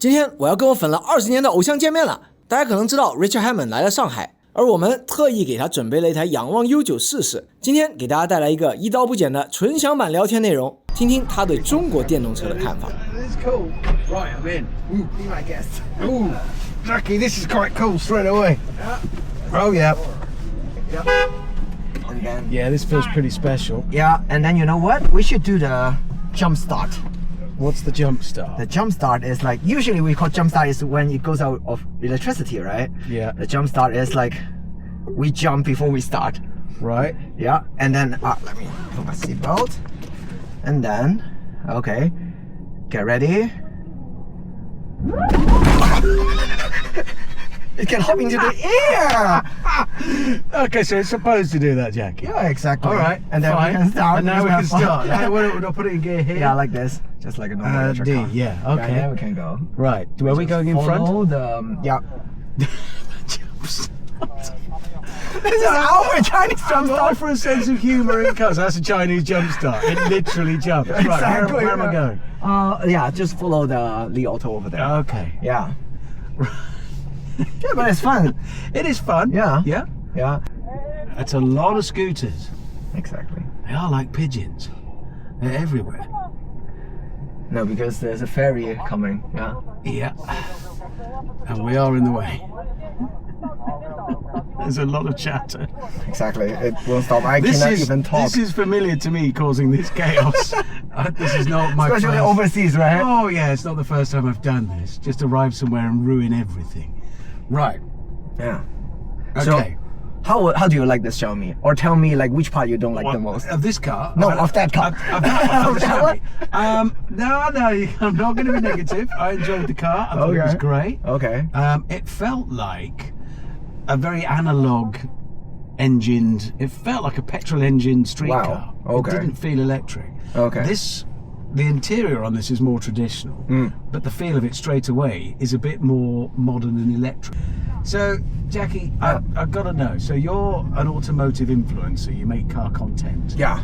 今天我要跟我粉了20年的偶像见面了。大家可能知道 Richard Hammond 来了上海，而我们特意给他准备了一台仰望 U9试试。今天给大家带来一个一刀不剪的纯享版聊天内容，听听他对中国电动车的看法。Cool. Right, I'm in. Be my guest. Ooh, Jackie, this is quite cool straight away. Oh yeah. Yep. And then Yeah, this feels pretty special. yeah, and then you know what? We should do the jump start. What's the jump start? The jump start is like usually we call jump start is when it goes out of electricity, right? Yeah. The jump start is like we jump before we start. Right. Yeah, and then let me put my seatbelt, and then okay, get ready. It can hop into the air. Okay, so it's supposed to do that, Jackie. Yeah, exactly. All right, and then fine. we can start. And now we can start. We'll put it in gear here. Yeah, like this, just like a normal electric D, car. yeah, And okay. then we can go. Right. Are we going in front? Follow the yeah. Jump start. This is our Chinese jump I'm all start. for a sense of humour in cars. That's a Chinese jump start. It literally jumps. Right, Exactly, where am I going? Yeah, just follow the Li Auto over there. Okay. Yeah. Yeah, but it's fun. It is fun. Yeah. Yeah. Yeah. It's a lot of scooters. Exactly. They are like pigeons. They're everywhere. No, because there's a ferry coming. Yeah. Yeah. And we are in the way. There's a lot of chatter. Exactly. It won't stop. I cannot even talk. This is familiar to me, causing this chaos. This is not my Especially first. overseas, right? Oh yeah, it's not the first time I've done this. Just arrive somewhere and ruin everything. Right. Yeah. Okay. So, how do you like this Xiaomi? Or tell me like which part you don't like the most? Of this car? No, of that car. Of that one. No, I'm not going to be negative. I enjoyed the car. I thought it was great. Okay. It felt like a very analog engined. It felt like a petrol engine street car. Okay. It didn't feel electric. Okay. The interior on this is more traditional, but the feel of it straight away is a bit more modern and electric. So, Jackie, I've got to know. So you're an automotive influencer. You make car content. Yeah.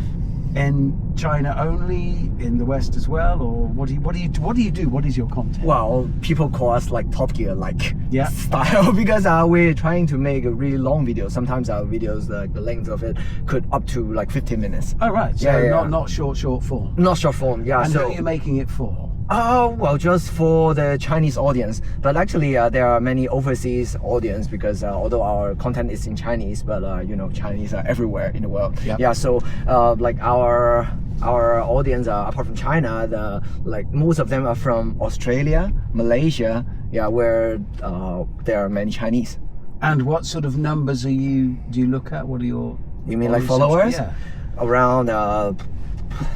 In China only, in the West as well, or what do you do? What is your content? Well, people call us like Top Gear like Yeah. style because we're trying to make a really long video. Sometimes our videos, like the length of it, could up to like 15 minutes. Oh right, so Yeah. not short form. Not short form, yeah. And so, who are you making it for? well, just for the Chinese audience. But actually, there are many overseas audience because although our content is in Chinese, but you know, Chinese are everywhere in the world. Yep. Yeah. So like our audience, apart from China, like most of them are from Australia, Malaysia. Yeah, where there are many Chinese. And what sort of numbers do you look at? What are your You mean like followers? Yeah. Around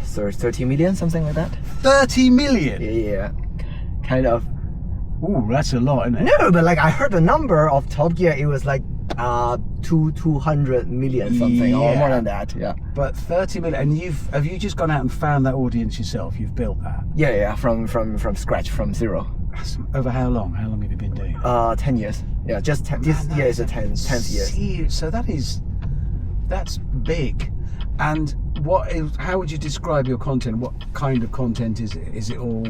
30 million, something like that. 30 million. Yeah. Kind of. Ooh, that's a lot, isn't it? No, but like I heard the number of Top Gear, it was like 200 million something or more than that. Yeah. But 30 million, and have you just gone out and found that audience yourself? You've built that? Yeah, from scratch, from zero. Over how long? How long have you been doing it? 10 years. Yeah, just 10. This year is the 10th year. So that's big. And how would you describe your content? What kind of content is it? Is it all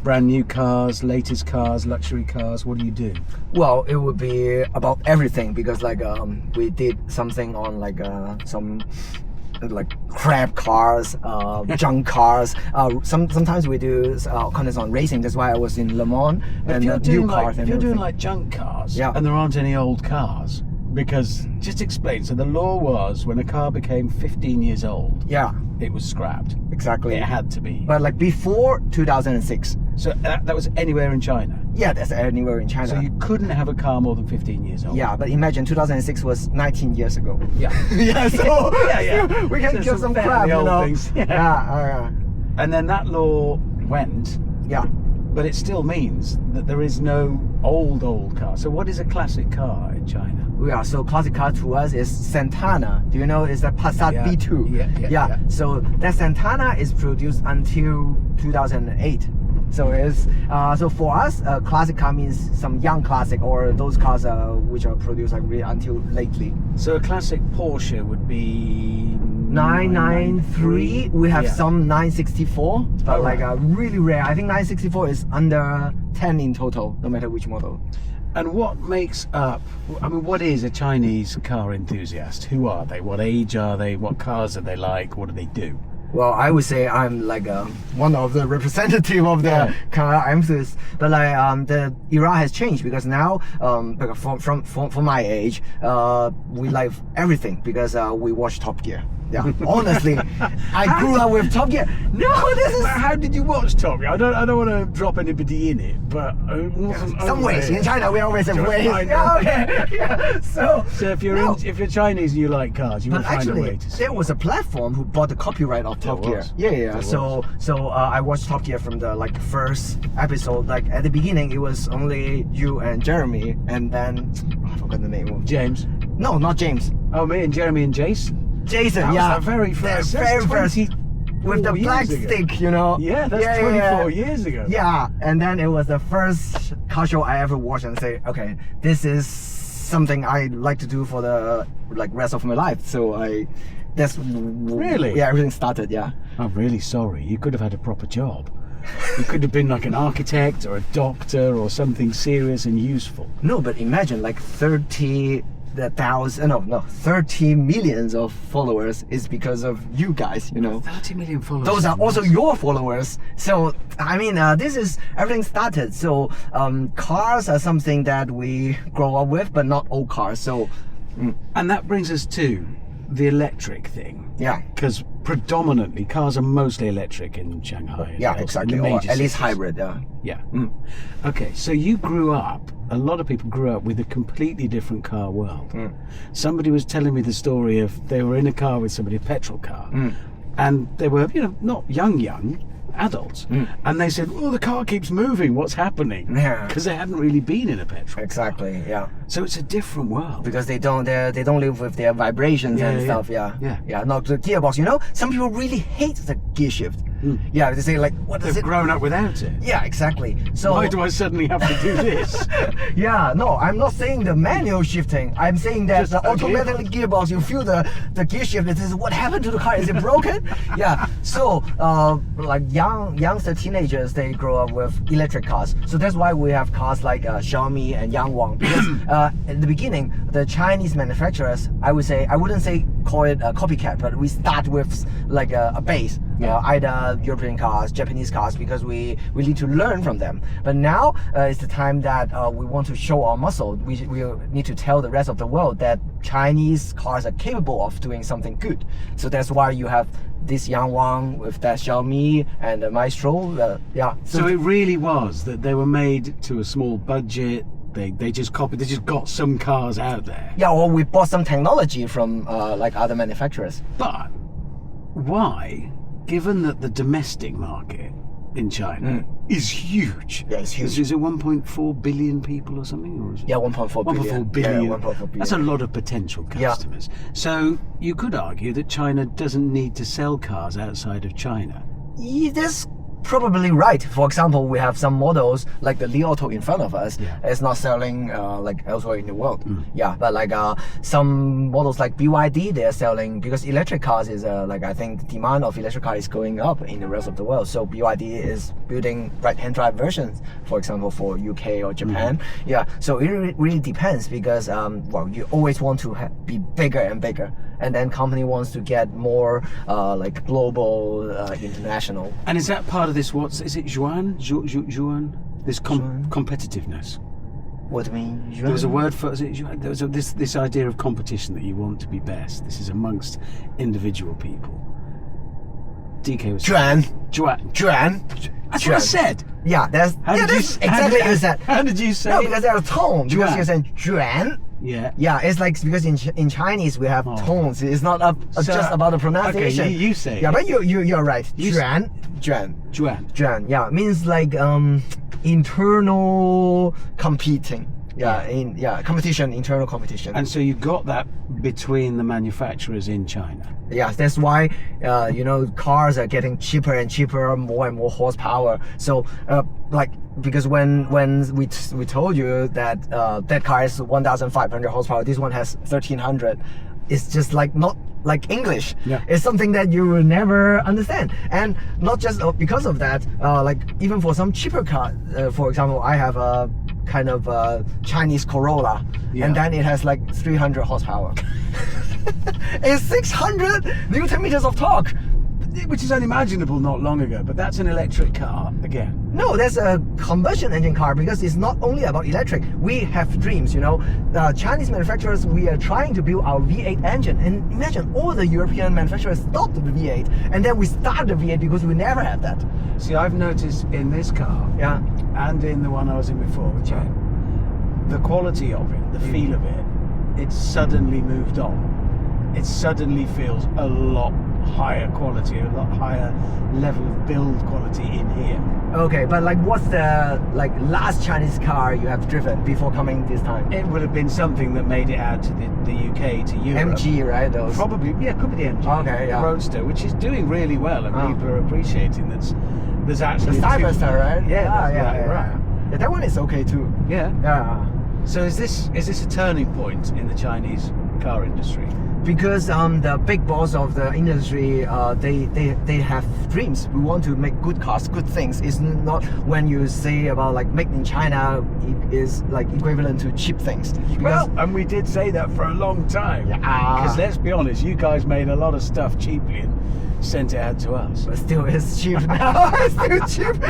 brand new cars, latest cars, luxury cars? What do you do? Well, it would be about everything because like we did something on like some like crap cars, junk cars. Sometimes we do contents on racing. That's why I was in Le Mans and new cars. If you're doing like junk cars, Yeah. and there aren't any old cars, because just explain. So the law was when a car became 15 years old, Yeah, it was scrapped. exactly. It had to be. But like before 2006. So that was anywhere in China. Yeah, that's anywhere in China. So you couldn't have a car more than 15 years old. Yeah, but imagine 2006 was 19 years ago. Yeah. Yeah, so Yeah. we can So give some crap, fairly you old know. things. Yeah. And then that law went, Yeah. but it still means that there is no old car. So what is a classic car in China? Yeah, so classic car to us is Santana. Do you know it's a Passat Yeah. B2? Yeah. So that Santana is produced until 2008. So it's so for us, a classic car means some young classic or those cars which are produced like really until lately. So a classic Porsche would be 993. We have Yeah. some 964, but Oh, like right. really rare. I think 964 is under 10 in total, no matter which model. And what makes up, I mean, what is a Chinese car enthusiast? Who are they? What age are they? What cars are they like? What do they do? Well, I would say I'm like one of the representative of the Yeah. car enthusiasts, but like the era has changed because now because from my age, we like everything because we watch Top Gear. Yeah, honestly, I grew up with Top Gear. No, this is How did you watch Top Gear? I don't want to drop anybody in it, but it wasn't some ways. over In China, we always have Just ways. find Yeah, out. okay. Yeah. So if you're no. if you're Chinese and you like cars, you will But find a way actually, to see there was a platform who bought the copyright of Top Gear. was. Yeah. There So I watched Top Gear from the like first episode. Like at the beginning, it was only you and Jeremy, and then I forgot the name of. James. No, not James. Oh, me and Jeremy and Jason. Jason. That was yeah. the very first. The That's very first. 24 With the black years ago. stick, you know. Yeah, that's 24 years ago. Yeah, and then it was the first car show I ever watched and say, okay, this is something I like to do for the like rest of my life. So that's Really? Yeah, everything started. Yeah. I'm really sorry. You could have had a proper job. You could have been like an architect or a doctor or something serious and useful. No, but imagine like 30 millions of followers is because of you guys, you know. 30 million followers. Those are also your followers. So I mean, this is everything started. So cars are something that we grow up with, but not all cars. So And that brings us to the electric thing. yeah, Because predominantly cars are mostly electric in Shanghai. yeah, Also in exactly. the Or major at least cities. hybrid. Yeah. Yeah. Okay, so you grew up, a lot of people grew up with a completely different car world. Somebody was telling me the story of they were in a car with somebody, a petrol car, and they were, you know, not young, adults. And they said, oh, the car keeps moving, what's happening? Yeah. Because they hadn't really been in a petrol Exactly. car. Yeah. So it's a different world. Because they don't live with their vibrations Yeah, and yeah, stuff. yeah. Not the gearbox. You know, some people really hate the gear shift. Yeah, they say like, what does They've it? grown up without it. Yeah, exactly. So Why do I suddenly have to do this? yeah, no, I'm not saying the manual shifting. I'm saying that Just the a automatic gearbox, you feel the gear shift. This is what happened to the car. Is it broken? Yeah. So like youngster teenagers, they grow up with electric cars. So that's why we have cars like Xiaomi and Yangwang. Because at the beginning, the Chinese manufacturers, I wouldn't say call it a copycat, but we start with like a base. Either European cars, Japanese cars, because we need to learn from them. But now it's the time that we want to show our muscle. We need to tell the rest of the world that Chinese cars are capable of doing something good. So that's why you have this Yangwang with that Xiaomi and the Maestro. So it really was that they were made to a small budget. They just got some cars out there. Yeah, or we bought some technology from like other manufacturers. But why, given that the domestic market in China is huge? Yeah, it's huge. Is it 1.4 billion people or something? Or is it? Yeah, 1.4 billion. 1.4 billion. Yeah, 1.4 billion. That's a lot of potential customers. So you could argue that China doesn't need to sell cars outside of China. Yeah, that's probably right. For example, we have some models like the Li Auto in front of us. Yeah. It's not selling like elsewhere in the world. Yeah, but like some models like BYD, they're selling because electric cars is like I think the demand of electric cars is going up in the rest of the world. So BYD is building right-hand drive versions, for example, for UK or Japan. Yeah, so it really depends because well, you always want to be bigger and bigger. And then company wants to get more like global, international. And is that part of this? Is it Yuan? This competitiveness. What do you mean? There was a word for it. There was this idea of competition that you want to be best. This is amongst individual people. DK was Juan. That's what I said. Yeah, that's exactly what you said. How did you say? No, because there's a tone. Because Juan. you're saying Juan. Yeah. Yeah, it's like because in Chinese we have tones. It's not just about the pronunciation. Okay, you say. Yeah, it. but you're right. You Juan. Yeah, means like internal competing. Competition, internal competition. And so you got that between the manufacturers in China. Yeah, that's why cars are getting cheaper and cheaper, more and more horsepower. So because when we told you that that car is 1,500 horsepower, this one has 1,300. It's just like not like English. Yeah. It's something that you will never understand. And not just because of that, like even for some cheaper car, for example, I have a kind of Chinese Corolla, Yeah. and then it has like 300 horsepower. It's 600 Newton meters of torque. Which is unimaginable not long ago, but that's an electric car again. No, that's a combustion engine car because it's not only about electric. We have dreams, you know. Chinese manufacturers, we are trying to build our V8 engine. And imagine all the European manufacturers stopped the V8 and then we start the V8 because we never had that. See, I've noticed in this car Yeah. and in the one I was in before, which the quality of it, the feel of it, it's suddenly moved on. It suddenly feels a lot higher quality, a lot higher level of build quality in here. Okay, but like what's the like last Chinese car you have driven before coming this time? It would have been something that made it out to the UK, to Europe. MG, right? Those. Probably, yeah, could be the MG. Okay, yeah. The Roadster, which is doing really well, and Oh. people are appreciating there's actually The Cyberster, right? Yeah, yeah. right. Yeah, that one is okay too. Yeah. Yeah. So is this a turning point in the Chinese car industry? Because the big boss of the industry, they have dreams. We want to make good cars, good things. It's not when you say about like made in China, it is like equivalent to cheap things. Well, and we did say that for a long time. Yeah. Because let's be honest, you guys made a lot of stuff cheaply and sent it out to us. But still, it's cheap. It's still cheap.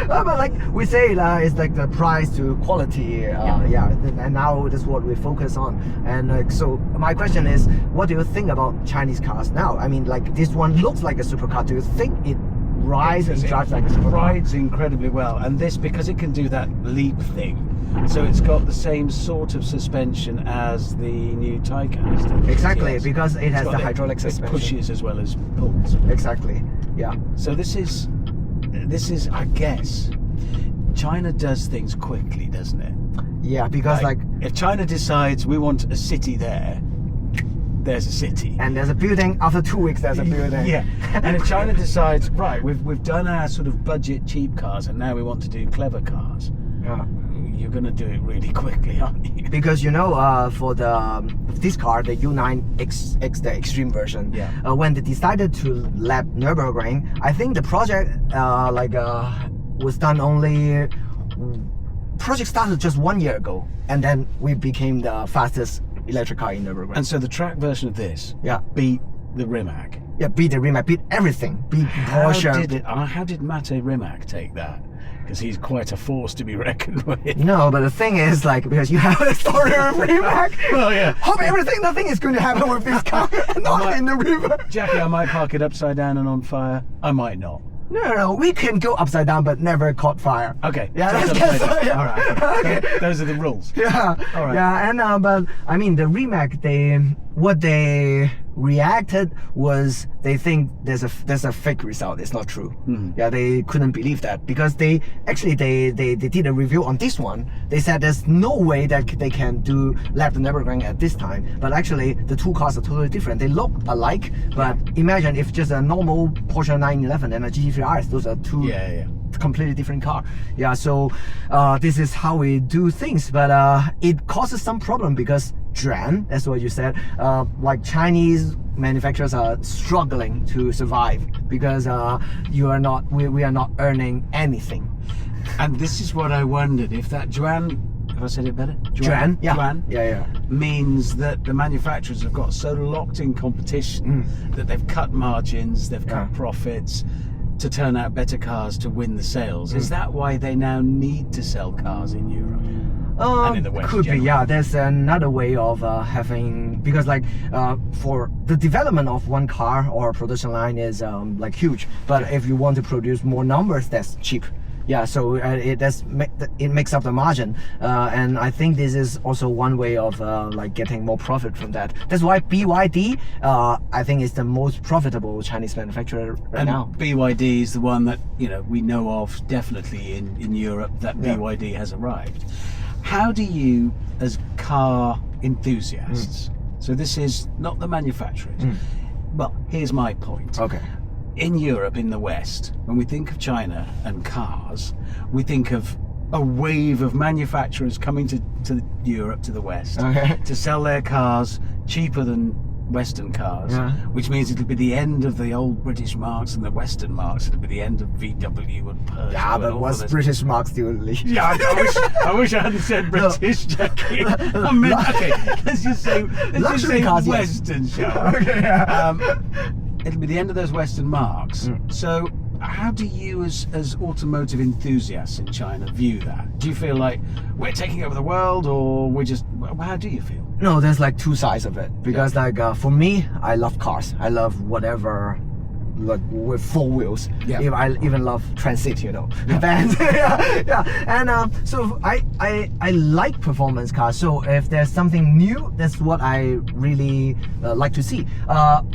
But like we say, it's like the price to quality. And now that's what we focus on. And so my question is, what do you think about Chinese cars now? I mean, like this one looks like a supercar. Do you think it rides and drives like a supercar? It rides incredibly well, and this because it can do that leap thing. So it's got the same sort of suspension as the new Taycan. Exactly, Yes. because it has It's got the hydraulic suspension. It pushes as well as pulls. Exactly. Yeah. So this is, I guess, China does things quickly, doesn't it? Yeah, because like if China decides we want a city there's a city. and there's a building. After 2 weeks, there's a building. Yeah. And if China decides, right, we've done our sort of budget cheap cars and now we want to do clever cars, Yeah. you're going to do it really quickly, aren't you? Because you know, for this car, the U9X, the extreme version, Yeah. When they decided to lap Nurburgring, I think the project was done only. Project started just 1 year ago, and then we became the fastest electric car in Nurburgring. And so the track version of this Yeah. beat the Rimac. Yeah, beat the Rimac, beat everything, beat Porsche. How did Mate Rimac take that? Because he's quite a force to be reckoned with. No, but the thing is, like, because you have a story with Rimac. Well, yeah. Hope nothing is going to happen with this car, not in the river. Jackie, I might park it upside down and on fire. I might not. No, we can go upside down, but never caught fire. Okay. Yeah, just that's upside down. yeah. All right. Okay. Those are the rules. Yeah. All right. Yeah, and but I mean the Rimac, what they reacted was they think there's a fake result. It's not true. Yeah, they couldn't believe that because they did a review on this one. They said there's no way that they can do lap the Nurburgring at this time. But actually, the two cars are totally different. They look alike, but imagine if just a normal Porsche 911 and a GT3 RS, those are two. Yeah. Completely different car. Yeah, so this is how we do things, but it causes some problem because Juan, that's what you said, like Chinese manufacturers are struggling to survive because we are not earning anything. And this is what I wondered, if that Juan, have I said it better? Juan? Yeah. Juan Yeah. means that the manufacturers have got so locked in competition that they've cut margins, they've cut profits to turn out better cars to win the sales. Is that why they now need to sell cars in Europe? And in the West Could be, generally? yeah. There's another way of having, because like for the development of one car or production line is like huge, but if you want to produce more numbers, that's cheap. Yeah, so it makes up the margin, and I think this is also one way of like getting more profit from that. That's why BYD, I think, is the most profitable Chinese manufacturer right now. BYD is the one that we know of definitely in Europe that BYD has arrived. How do you, as car enthusiasts, so this is not the manufacturers, well, here's my point. Okay. In Europe, in the West, when we think of China and cars, we think of a wave of manufacturers coming to Europe, to the West, Okay. to sell their cars cheaper than Western cars, Yeah. which means it'll be the end of the old British marques and the Western marques. It'll be the end of VW and Peugeot. Yeah, and but all what's of this. British marks still leave? Yeah, I wish I hadn't said British, Jackie. I mean, okay, let's just say Luxury cars, yes. Western, shall we? Okay, yeah. It'll be the end of those Western marques. So how do you as automotive enthusiasts in China view that? Do you feel like we're taking over the world, or we're just, how do you feel? No, there's like two sides of it. Because for me, I love cars. I love whatever, like with four wheels. Yeah. If I even love transit, vans. yeah. And so I like performance cars. So if there's something new, that's what I really like to see.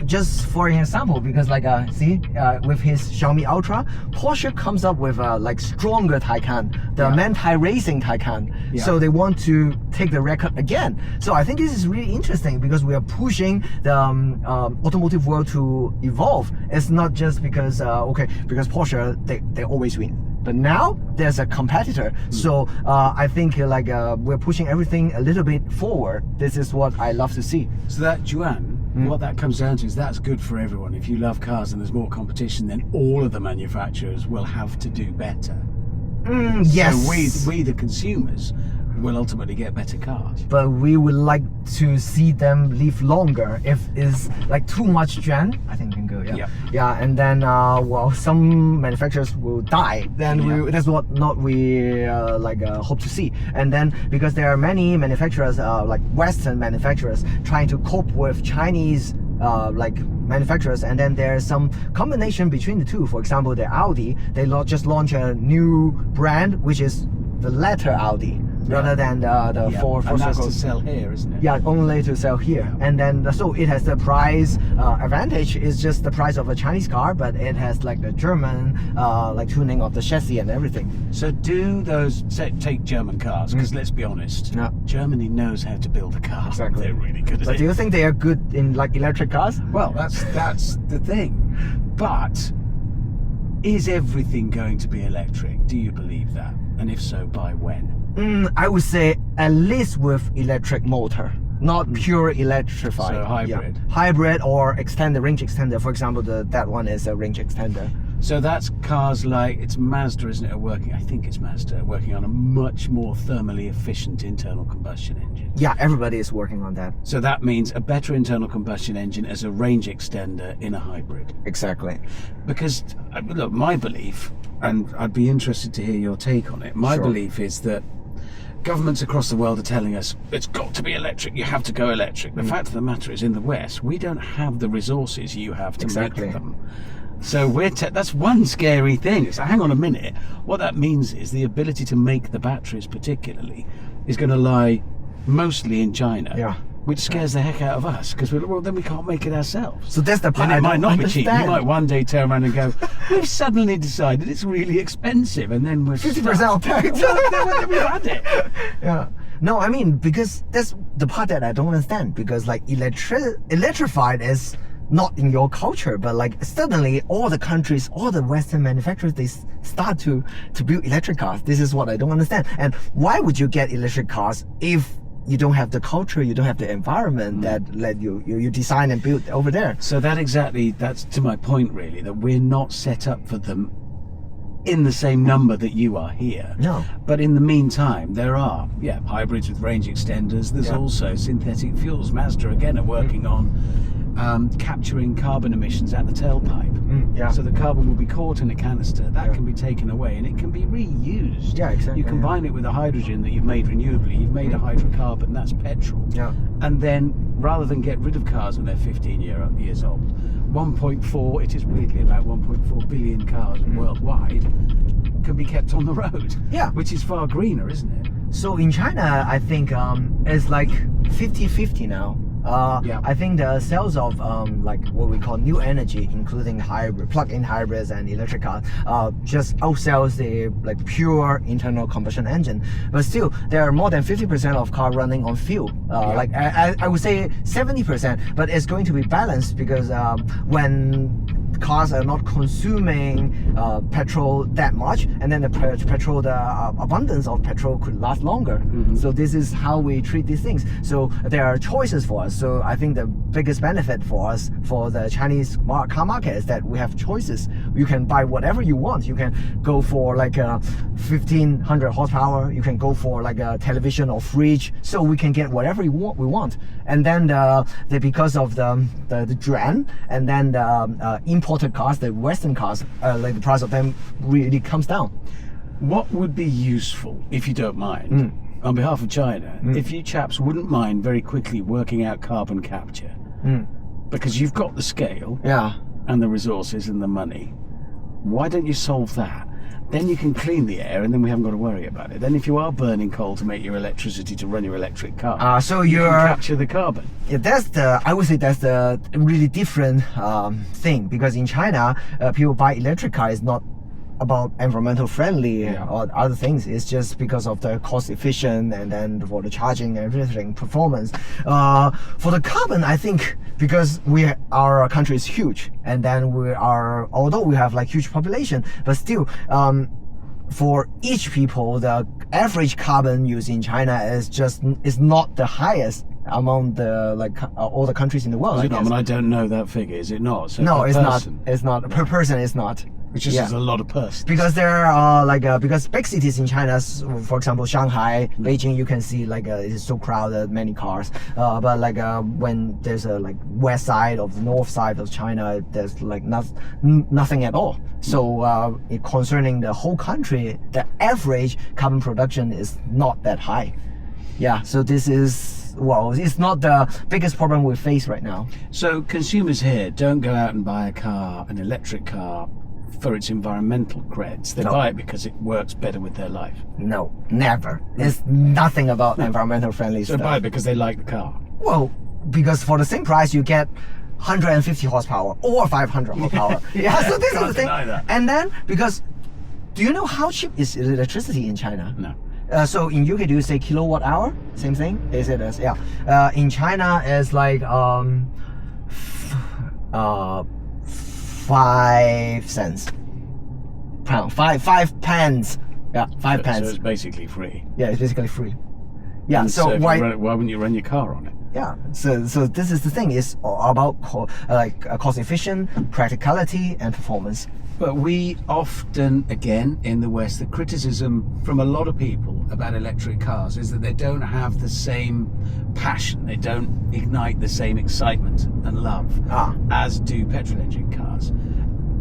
Just for example, because with his Xiaomi Ultra, Porsche comes up with like stronger Taycan, the Manthey Racing Taycan. Yeah. So they want to take the record again. So I think this is really interesting because we are pushing the automotive world to evolve. It's not just because because Porsche they always win, but now there's a competitor. So I think we're pushing everything a little bit forward. This is what I love to see. So that Juan, what that comes down to is that's good for everyone. If you love cars and there's more competition, then all of the manufacturers will have to do better. Yes. So we the consumers will ultimately get better cars. But we would like to see them live longer. If it's like too much gen, I think we can go. Yeah. And then some manufacturers will die. Then that's what not we hope to see. And then because there are many manufacturers like Western manufacturers trying to cope with Chinese manufacturers, and then there's some combination between the two. For example, the Audi, they just launched a new brand which is the letter Audi. Rather than the four and that's circles. to sell here, isn't it? Yeah, only to sell here. And then so it has the price advantage is just the price of a Chinese car, but it has like the German tuning of the chassis and everything. So do those take German cars, because let's be honest, Germany knows how to build a car. Exactly. They're really good at But it. do you think they are good in like electric cars? Well, that's the thing. But is everything going to be electric? Do you believe that? And if so, by when? I would say at least with electric motor, not pure electrified. So hybrid. Yeah. Hybrid or range extender. For example, that one is a range extender. So that's cars like, it's Mazda, isn't it? I think it's Mazda, working on a much more thermally efficient internal combustion engine. Yeah, everybody is working on that. So that means a better internal combustion engine as a range extender in a hybrid. Exactly. Because, look, my belief, and I'd be interested to hear your take on it, my belief is that governments across the world are telling us it's got to be electric, you have to go electric. The fact of the matter is, in the West, we don't have the resources you have to make them. So that's one scary thing. So hang on a minute. What that means is the ability to make the batteries, particularly, is going to lie mostly in China. Yeah. Which scares the heck out of us, because then we can't make it ourselves. So that's the part And it I might don't not be cheap. You understand. might one day turn around and go, we've suddenly decided it's really expensive, and then we're 50% stuck. tax. Then we've had it. Yeah. No, I mean, because that's the part that I don't understand. Because like electrified is not in your culture, but like suddenly all the countries, all the Western manufacturers, they start to build electric cars. This is what I don't understand. And why would you get electric cars if you don't have the culture, you don't have the environment that let you design and build over there? So that's to my point, really, that we're not set up for them in the same number that you are here. No. But in the meantime, there are hybrids with range extenders. There's also synthetic fuels. Mazda again are working on capturing carbon emissions at the tailpipe. So the carbon will be caught in a canister, that can be taken away, and it can be reused. Yeah, exactly. You combine it with a hydrogen that you've made renewably, you've made a hydrocarbon, that's petrol. Yeah. And then rather than get rid of cars when they're 15 years old, 1.4, it is weirdly about 1.4 billion cars worldwide can be kept on the road. Yeah. Which is far greener, isn't it? So in China, I think it's like 50-50 now. I think the sales of like what we call new energy, including plug-in hybrids and electric cars, just outsells the like pure internal combustion engine. But still, there are more than 50% of cars running on fuel. I would say 70%, but it's going to be balanced because when cars are not consuming petrol that much, and then the petrol, the abundance of petrol could last longer. So this is how we treat these things. So there are choices for us. So I think the biggest benefit for us, for the Chinese car market, is that we have choices. You can buy whatever you want. You can go for like a 1500 horsepower. You can go for like a television or fridge. So we can get whatever we want. And then because of the yuan, and then the imported cars, the Western cars, like the price of them really comes down. What would be useful, if you don't mind, on behalf of China, if you chaps wouldn't mind very quickly working out carbon capture? Because you've got the scale, and the resources and the money. Why don't you solve that? Then you can clean the air, and then we haven't got to worry about it. Then if you are burning coal to make your electricity to run your electric car, so you you're can capture the carbon. Yeah, I would say that's the really different thing, because in China, people buy electric cars not about environmental friendly or other things. It's just because of the cost efficient, and then for the charging and everything, performance. For the carbon, I think because our country is huge, and then although we have like huge population, but still for each people, the average carbon used in China is not the highest among the all the countries in the world. Is it not? I mean, I don't know that figure. Is it not? So no, it's person, not. It's not per person. It's not. Which is a lot of persons. Because there are because big cities in China, for example, Shanghai, Beijing, you can see it's so crowded, many cars. But when there's a west side of the north side of China, there's nothing at all. So concerning the whole country, the average carbon production is not that high. Yeah. So this is. Well, it's not the biggest problem we face right now. So consumers here don't go out and buy an electric car, for its environmental creds. They buy it because it works better with their life. No, never. It's nothing about environmental friendly stuff. So buy it because they like the car. Well, because for the same price you get 150 horsepower or 500 horsepower. So this is the thing. And then because, do you know how cheap is electricity in China? No. So in UK, do you say kilowatt hour? Same thing? Is it as in China, it's like 5 cents. Pound. 5 pence. Yeah, 5 pence. So it's basically free. Yeah, it's basically free. Yeah. And so why wouldn't you run your car on it? Yeah. So this is the thing. It's about cost efficient, practicality, and performance. But we often, again, in the West, the criticism from a lot of people about electric cars is that they don't have the same passion, they don't ignite the same excitement and love as do petrol engine cars.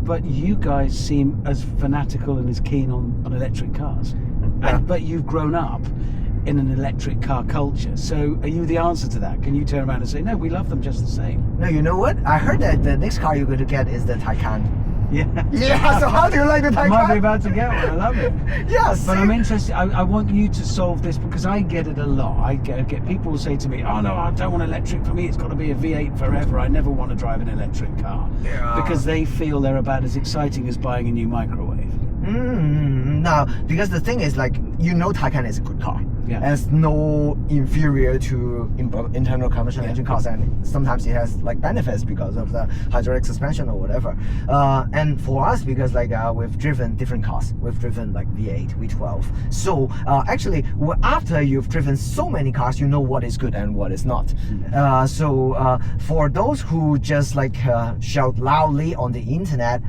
But you guys seem as fanatical and as keen on electric cars. But you've grown up in an electric car culture. So are you the answer to that? Can you turn around and say, no, we love them just the same? No, you know what? I heard that the next car you're going to get is the Taycan. Yeah. So how do you like the Taycan? I might be about to get one. I love it. Yes. But I'm interested. I want you to solve this because I get it a lot. I get people who say to me, "Oh no, I don't want electric. For me, it's got to be a V8 forever. I never want to drive an electric car because they feel they're about as exciting as buying a new microwave." No, because the thing is, Taycan is a good car. Yeah. It's no inferior to internal combustion engine cars, and sometimes it has benefits because of the hydraulic suspension or whatever. And for us, because we've driven different cars, we've driven V8, V12. So actually, after you've driven so many cars, you know what is good and what is not. So for those who just shout loudly on the internet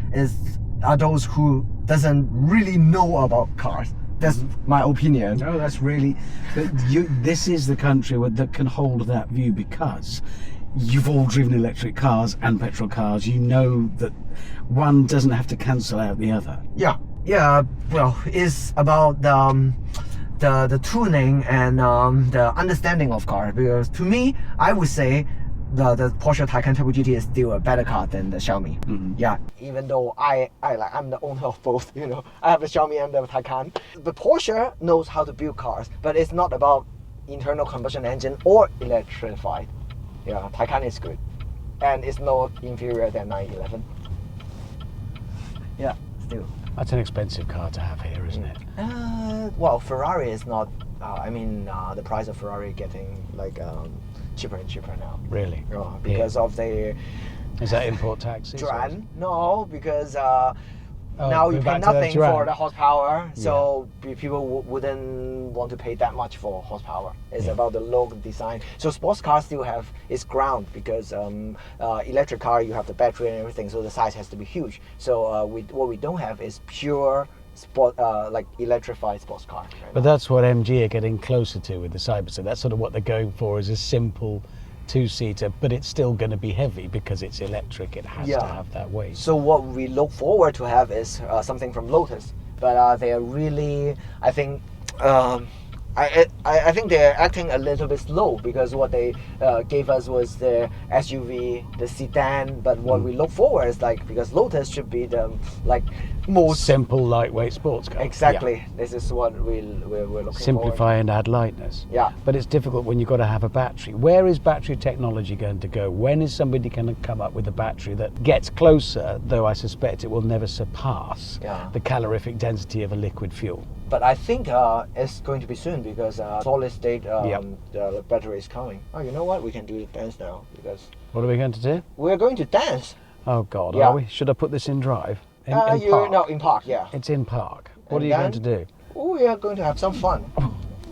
are those who doesn't really know about cars. That's my opinion. No, that's really. This is the country that can hold that view because you've all driven electric cars and petrol cars. You know that one doesn't have to cancel out the other. Yeah. Well, it's about the tuning and the understanding of cars. Because to me, I would say the Porsche Taycan Turbo GT is still a better car than the Xiaomi. Yeah, even though I'm the owner of both, I have the Xiaomi and the Taycan. The Porsche knows how to build cars, but it's not about internal combustion engine or electrified. Yeah, Taycan is good, and it's not inferior than 911. Yeah, still. That's an expensive car to have here, isn't it? Well, Ferrari is not. The price of Ferrari getting cheaper and cheaper now. Really? Because of the Is that import taxes? Yuan? No, because now you we're pay back to that nothing yuan. for the horsepower, so people wouldn't want to pay that much for horsepower. It's about the low design. So sports cars still have its ground because electric car you have the battery and everything, so the size has to be huge. So what we don't have is pure sport like electrified sports car. But that's what MG are getting closer to with the Cyber. So that's sort of what they're going for, is a simple two-seater, but it's still going to be heavy because it's electric. It has to have that weight. So what we look forward to have is something from Lotus, but they are really, I think, I think they're acting a little bit slow because what they gave us was the SUV, the sedan, but what we look forward is like, because Lotus should be the most simple, lightweight sports car. Exactly. Yeah. This is what we're looking Simplify and add lightness. Yeah. But it's difficult when you've got to have a battery. Where is battery technology going to go? When is somebody going to come up with a battery that gets closer, though I suspect it will never surpass the calorific density of a liquid fuel? But I think it's going to be soon because solid state the battery is coming. Oh, you know what? We can do the dance now because. What are we going to do? We're going to dance. Oh God, are we? Should I put this in drive? In park? No, in park, yeah. It's in park. What And are you going to do? We are going to have some fun.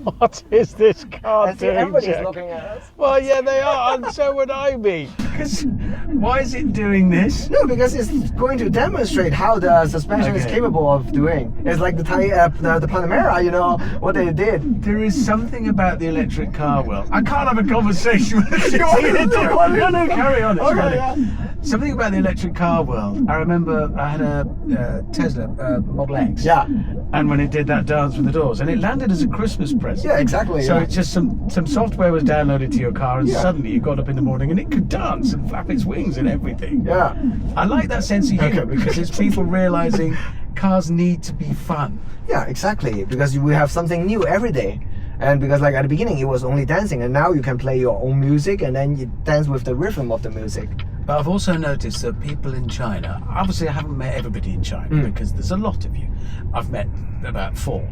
What is this car And see, doing, everybody's Jack? looking at us. Well, yeah, they are, and so would I be. Because why is it doing this? No, because it's going to demonstrate how the suspension is capable of doing. It's like the Panamera, you know, what they did. There is something about the electric car world. I can't have a conversation with you. No, carry on. It's funny. Yeah. Something about the electric car world. I remember I had a Tesla Model X. Yeah. And when it did that dance with the doors, and it landed as a Christmas present. Yeah, exactly. So it's just some software was downloaded to your car, and Yeah. suddenly you got up in the morning and it could dance and flap its wings and everything. Yeah. I like that sense of humour because it's people realising cars need to be fun. Yeah, exactly. Because we have something new every day. And because like at the beginning it was only dancing, and now you can play your own music and then you dance with the rhythm of the music. But I've also noticed that people in China, obviously I haven't met everybody in China because there's a lot of you. I've met about 4.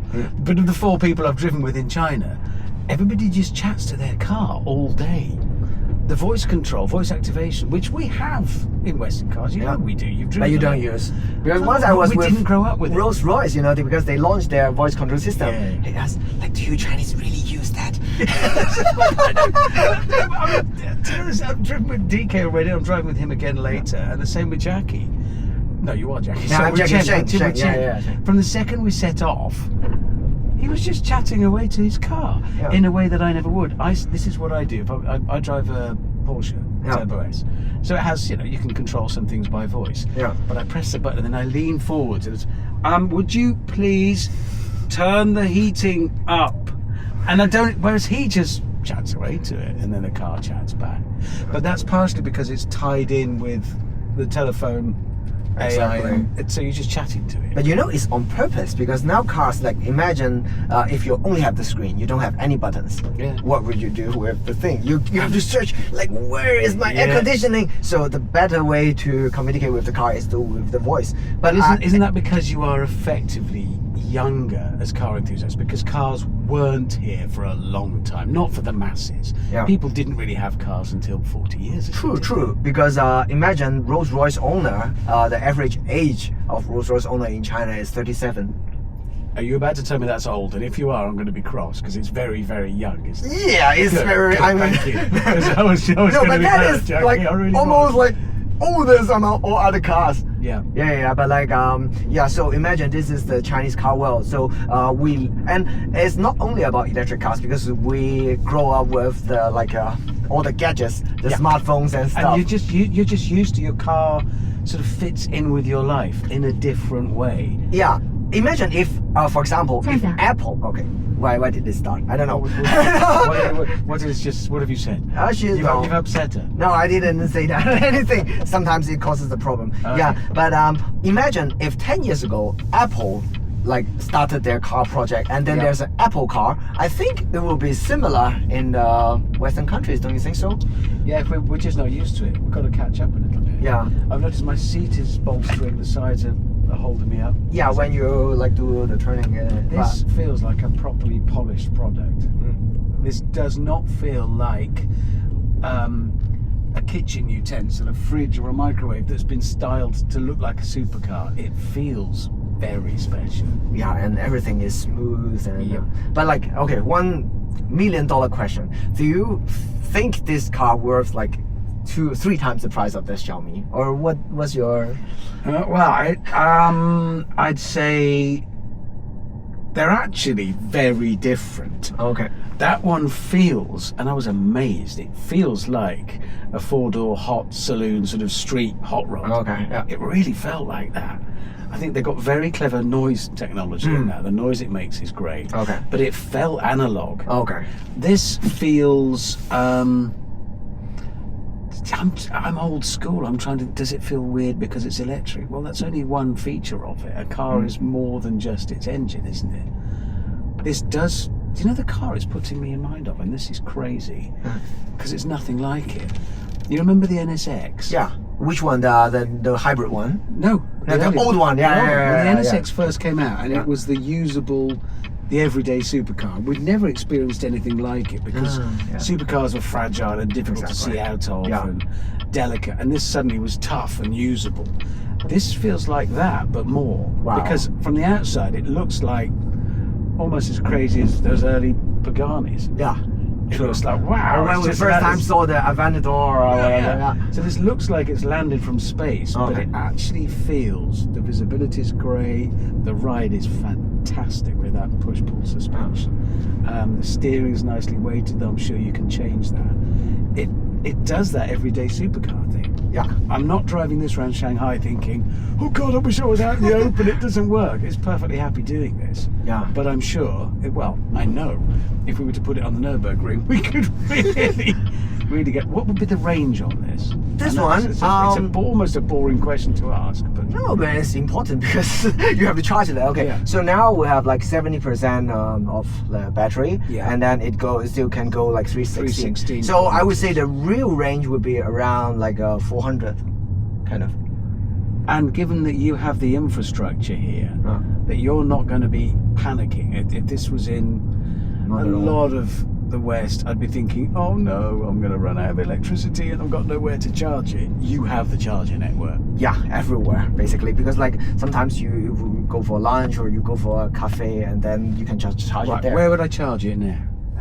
But of the 4 people I've driven with in China, everybody just chats to their car all day. The voice control, voice activation, which we have in Western cars, you know we do. You've driven But you them. don't use. Because once I was we with didn't grow up with it. Rolls Royce, you know, because they launched their voice control system. Yeah. They asked, like, do you Chinese really use that? I've driven with DK already. I'm driving with him again later, and the same with Jackie. No, you are Jackie. No, I'm with Jackie Chen, Sheng. with Chen. Yeah. From the second we set off, he was just chatting away to his car in a way that I never would. This is what I do. If I drive a Porsche Turbo S, so it has, you can control some things by voice. Yeah. But I press the button and then I lean forwards and it's, would you please turn the heating up? And I don't. Whereas he just chats away to it, and then the car chats back. But that's partially because it's tied in with the telephone AI, and so you're just chatting to it. But you know, it's on purpose because now cars, like, imagine if you only have the screen, you don't have any buttons. Yeah. What would you do with the thing? You have to search, like, where is my air conditioning? So the better way to communicate with the car is with the voice. But isn't that because you are effectively younger as car enthusiasts? Because cars weren't here for a long time, not for the masses. Yeah. People didn't really have cars until 40 years ago. True. Because imagine Rolls-Royce owner, the average age of Rolls-Royce owner in China is 37. Are you about to tell me that's old? And if you are, I'm going to be cross because it's very, very young, isn't it? Yeah, it's very. I mean, Thank you. Because I was no, going to but be that hurt, is Jackie. like I really almost was. like older than all other cars. Yeah. But like so imagine this is the Chinese car world. So and it's not only about electric cars because we grow up with the all the gadgets, the smartphones and stuff. And you're just used to your car sort of fits in with your life in a different way. Yeah. Imagine if, for example, if Apple. Okay. Why did this start? I don't know. What have you said? You've upset her. No, I didn't say that anything. Sometimes it causes the problem. Okay. Yeah, but imagine if 10 years ago Apple started their car project, and then there's an Apple car. I think it will be similar in Western countries. Don't you think so? Yeah, we're just not used to it. We've got to catch up a little bit. Yeah. I've noticed my seat is bolstering. The sides are holding me up. Yeah, when you do the turning. This feels like a properly polished product. This does not feel like a kitchen utensil, a fridge or a microwave that's been styled to look like a supercar, it feels very special. Yeah, and everything is smooth and Yeah. but like okay, $1 million question. Do you think this car worth like 2-3 times the price of this Xiaomi? Or what was your I'd say they're actually very different. okay. That one feels, and I was amazed, it feels like a 4-door hot saloon sort of street hot rod. Okay, yeah. It really felt like that. I think they've got very clever noise technology in there. The noise it makes is great. Okay. But it felt analog. Okay. This feels I'm old school. I'm trying to. Does it feel weird because it's electric? Well, that's only one feature of it. A car is more than just its engine, isn't it? This does. Do you know the car it's putting me in mind of? And this is crazy because it's nothing like it. You remember the NSX? Yeah. Which one? The hybrid one? No. The early old one. Yeah, The old yeah, one. yeah, When the yeah, NSX first came out, and it was the usable, the everyday supercar. We'd never experienced anything like it because supercars were fragile and difficult to see out of and delicate. And this suddenly was tough and usable. This feels like that, but more. Wow. Because from the outside, it looks like almost as crazy as those early Paganis. Yeah. It looks like, wow. When it's we just first about time as- saw the Aventador or whatever. Yeah. So this looks like it's landed from space, but Okay. it actually feels, the visibility is great, the ride is fantastic with that push-pull suspension. The steering is nicely weighted, though I'm sure you can change that. It does that everyday supercar thing. Yeah. I'm not driving this around Shanghai thinking, oh God, I wish I was out in the open, it doesn't work. It's perfectly happy doing this. Yeah. But I'm sure, I know, if we were to put it on the Nurburgring, we could really get, what would be the range on this? This I know one, it's almost a boring question to ask, but No, but it's important because you have to charge it. Okay, Yeah. so now we have like 70% of the battery, Yeah. and then it still can go like 316. 316 So I would say the real range would be around like 400, kind of. and given that you have the infrastructure here, Oh. that you're not going to be panicking. If this was in Not a at all. lot of the West, I'd be thinking, oh no, I'm going to run out of electricity and I've got nowhere to charge it. You have the charger network. Yeah, everywhere basically, because like sometimes you go for lunch or you go for a cafe and then you can just charge it there. Where would I charge it now?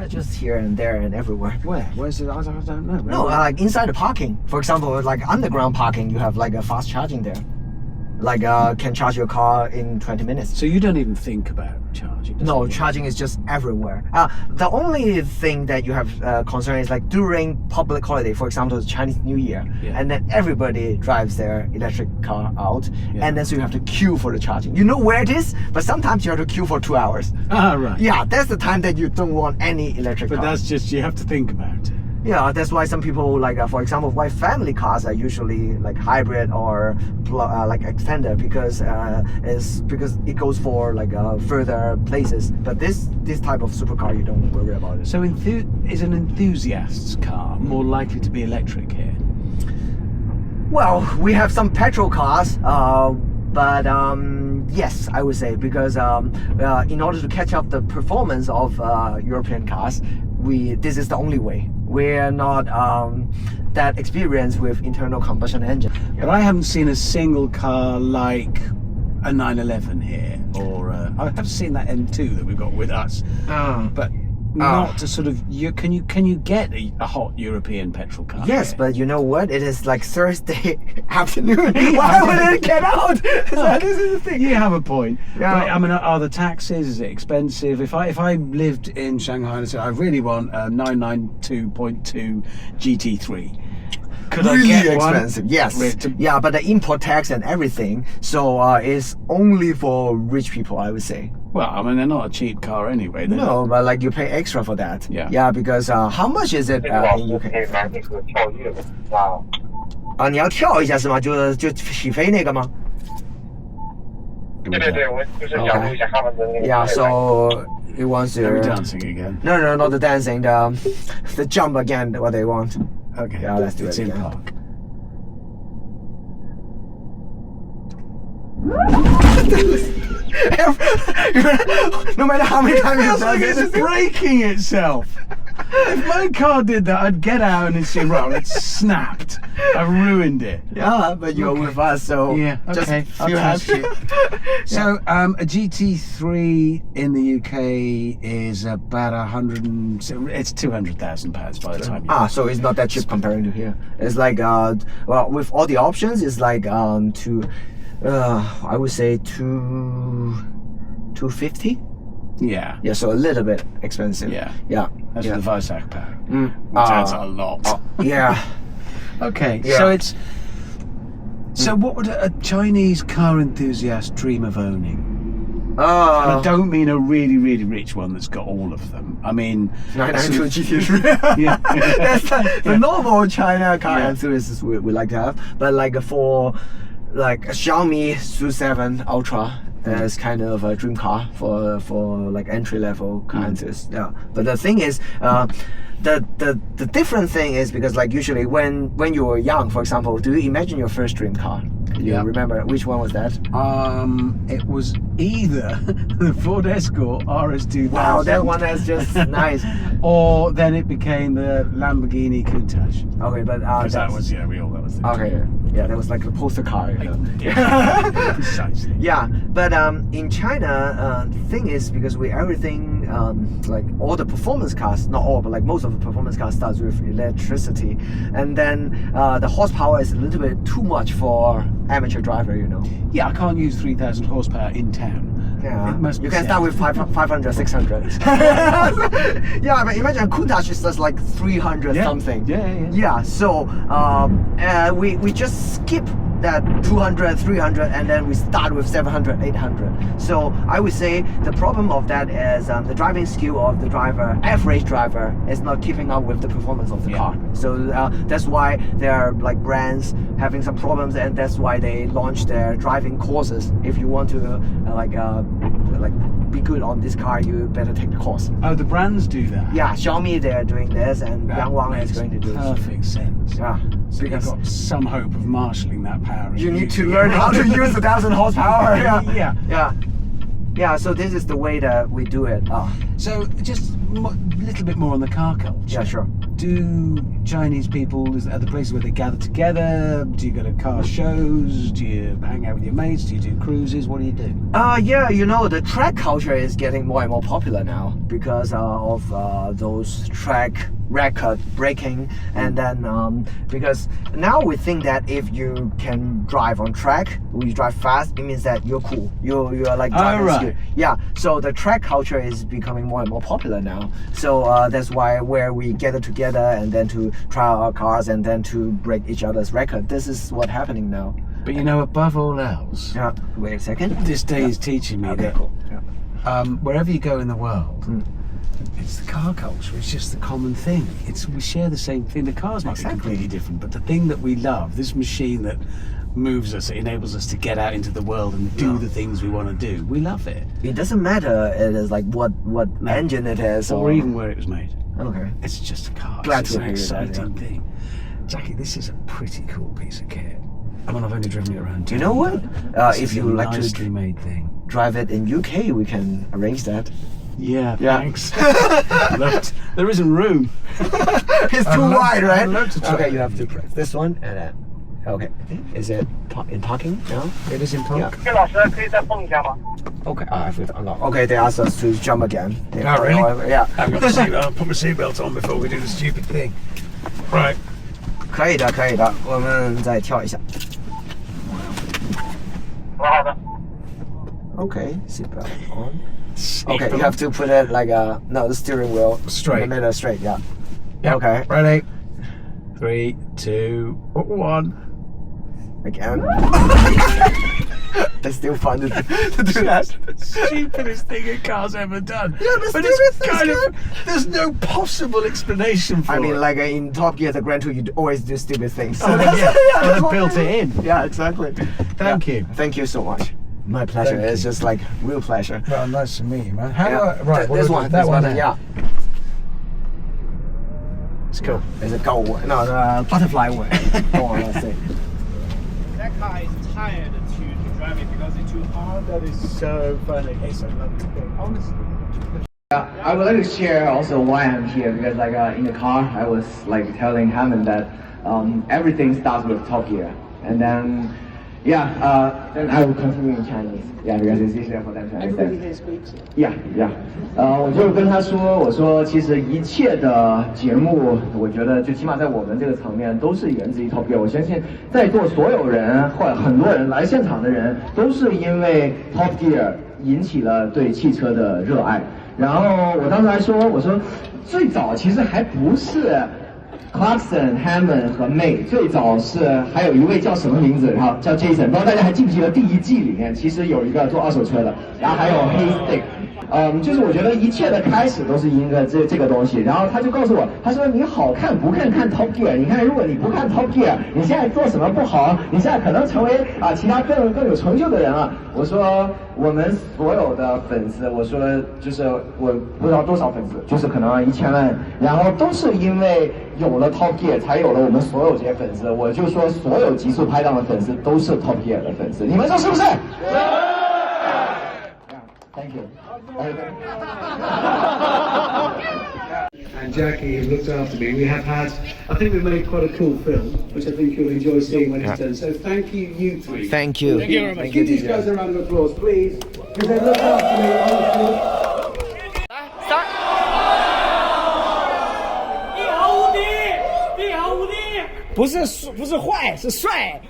Just here and there and everywhere. Where? Where's it? I don't know. No, like inside the parking. For example, like underground parking, you have like a fast charging there. Like can charge your car in 20 minutes. So you don't even think about charging? No, charging is just everywhere. The only thing that you have concern is like during public holiday, for example, the Chinese New Year, Yeah. and then everybody drives their electric car out, Yeah. and then so you have to queue for the charging. You know where it is, but sometimes you have to queue for 2 hours. Ah, right. Yeah, that's the time that you don't want any electric But car. that's just, you have to think about it. Yeah, that's why some people like, for example, why family cars are usually like hybrid or like extender because it goes for like further places. But this type of supercar, you don't worry about it. So is an enthusiast's car more likely to be electric here? Well, we have some petrol cars, but yes, I would say, because in order to catch up the performance of European cars, this is the only way. We're not that experienced with internal combustion engine. But I haven't seen a single car like a 911 here, or I have seen that M2 that we've got with us, but not to sort of. Can you get a hot European petrol car? Yes, here? but you know what? It is like Thursday afternoon. Why would it get out? So this is the thing. You have a point. Yeah. But, I mean, are the taxes? Is it expensive? If I lived in Shanghai and said I really want a 992.2 GT3, could Really I get expensive, one? yes. Yeah, but the import tax and everything, so it's only for rich people, I would say. Well, I mean, they're not a cheap car anyway. They're No, but like you pay extra for that. Yeah. Yeah, because how much is it 这个网 in 络 UK? 可以买那个跳跃的啊。你要跳一下是吗？就起飞那个吗？对对对，我就是想录一下他们的那个。 Yeah, so it wants Are we to. dancing again? No, not the dancing. The jump again. What they want. Okay. Yeah, let's do it's it in again. park. No matter how many times you Feels do like it's it. breaking itself. If my car did that, I'd get out and say, "Well, it's snapped. I ruined it." Yeah, but you're with us, so Yeah, okay. just I'll feel trust happy. you. So, a GT3 in the UK is about it's £200,000 by the time you. So it's not that cheap comparing to here. It's like well, with all the options, it's like I would say 250. Yeah. Yeah, so a little bit expensive. Yeah. Yeah. That's yeah. the Visac pack, which adds a lot. Yeah. Okay, Yeah. so it's. So what would a Chinese car enthusiast dream of owning? And I don't mean a really, really rich one that's got all of them. I mean, 992 GT3. Yeah. That's the normal China car enthusiasts we like to have. But like for like a Xiaomi SU7 Ultra, is kind of a dream car for like entry level car enthusiasts. Yeah. But the thing is, the different thing is because like usually when you were young, for example, do you imagine your first dream car? You remember which one was that? It was either the Ford Escort RS2000. Wow, that one is just nice. Or then it became the Lamborghini Countach. Okay, but Because that was that was the okay. Yeah, that was like a poster car. You know? Yeah, precisely. Yeah, but in China, the thing is because everything like all the performance cars, not all, but like most of the performance cars starts with electricity, and then the horsepower is a little bit too much for amateur driver, you know. Yeah, I can't use 3,000 horsepower in town. Yeah, It must be you can said. start with 500, 600. Yeah, but imagine a Countach is just like 300 something. Yeah, so we just skip that 200, 300, and then we start with 700, 800. So I would say the problem of that is the driving skill of the driver, average driver, is not keeping up with the performance of the car. So that's why there are like brands having some problems, and that's why they launch their driving courses. If you want to like be good on this car, you better take the course. Oh, the brands do that? Yeah, Xiaomi they're doing this, and Yangwang is going to do this. Perfect sense. Yeah, So you've got some hope of marshalling that power. you need to learn how to use 1,000 horsepower. Yeah. So this is the way that we do it. So just a little bit more on the car culture. Yeah, sure. Do Chinese people, are the places where they gather together? Do you go to car shows? Do you hang out with your mates? Do you do cruises? What do you do? Yeah, you know, the track culture is getting more and more popular now because of those track record breaking, and then because now we think that if you can drive on track, you drive fast, it means that you're cool. You're like driving skill. Yeah, so the track culture is becoming more and more popular now. So that's why where we gather together and then to try our cars and then to break each other's record. This is what's happening now. But you know, above all else, Wait a second. this day is teaching me that Cool. wherever you go in the world, it's the car culture. It's just the common thing. We share the same thing. The cars might be completely different, but the thing that we love, this machine that moves us, it enables us to get out into the world and do the things we want to do. We love it. It doesn't matter. It is like what engine it is, Or even where it was made. Okay. It's just a car. Glad it's to an hear that, exciting thing. Jackie, this is a pretty cool piece of kit. I mean, I've only driven it around. You know what? If you like nicely to made thing. drive it in UK, we can arrange that. Yeah, thanks. There isn't room. It's too wide, right? I'd love to try Okay, it. you have to press this one and then. Okay. Is it in parking now? It is in park. 这老师可以再蹦一下吗？ Okay, I have to unlock. Okay, they asked us to jump again. Oh, really? Yeah. I've got my seatbelt. I'll put my seatbelt on before we do the stupid thing. Right. 可以的，可以的，我们再跳一下。好的。 Okay, seatbelt on. Okay, you have to put it like the steering wheel Straight. in the middle, straight. Yeah. Yep. Okay. Ready? 3, 2, 1. Again. It's still fun to do that. Stupidest thing a car's ever done. Yeah, the but stupid it's thing's kind good. of, there's no possible explanation for I it. mean, like in Top Gear, the Grand Tour, you always do stupid things. Oh, yeah. Well, they built it in. Yeah, exactly. Thank you. Thank you so much. My pleasure. Thank It's you. just like real pleasure. Well, nice to meet you, man. Yeah. What This do I- one. That This one. one. there. Yeah. It's cool. It's a gold one. No, the butterfly one. Go on, let's see. That car is tired to drive it because it's too hard. That is so funny. It's so lovely. Honestly. I would like to share also why I'm here because like in the car I was like telling Hammond that everything starts with Top Gear and then then I will continue in Chinese because it's easier for them to understand. Yeah. 我就跟他说，我说其实一切的节目，我觉得就起码在我们这个层面都是源自于 Top Gear。我相信在座所有人或者很多人来现场的人，都是因为 Top Gear 引起了对汽车的热爱。然后我当时还说，我说最早其实还不是 Clarkson、Hammond 和 May， 最早是还有一位叫什么名字，然后叫 Jason， 不知道大家还记不记得第一季里面其实有一个做二手车的，然后还有 Haystick。就是我觉得一切的开始都是因为这个东西，然后他就告诉我，他说你好看不看 Top Gear， 你看如果你不看 Top Gear， 你现在做什么不好，你现在可能成为其他更有成就的人了。我说我们所有的粉丝，我说就是我不知道多少粉丝，就是可能1000万，然后都是因为有了 Top Gear 才有了我们所有这些粉丝。我就说所有极速拍档的粉丝都是 Top Gear 的粉丝，你们说是不是？Thank you. And Jackie looked after me. We have had, I think we made quite a cool film, which I think you'll enjoy seeing when it's done. So thank you, you three. Thank you. Thank you very much. Give these guys a round of applause, please, because they looked after me, honestly. 不是坏，是帅。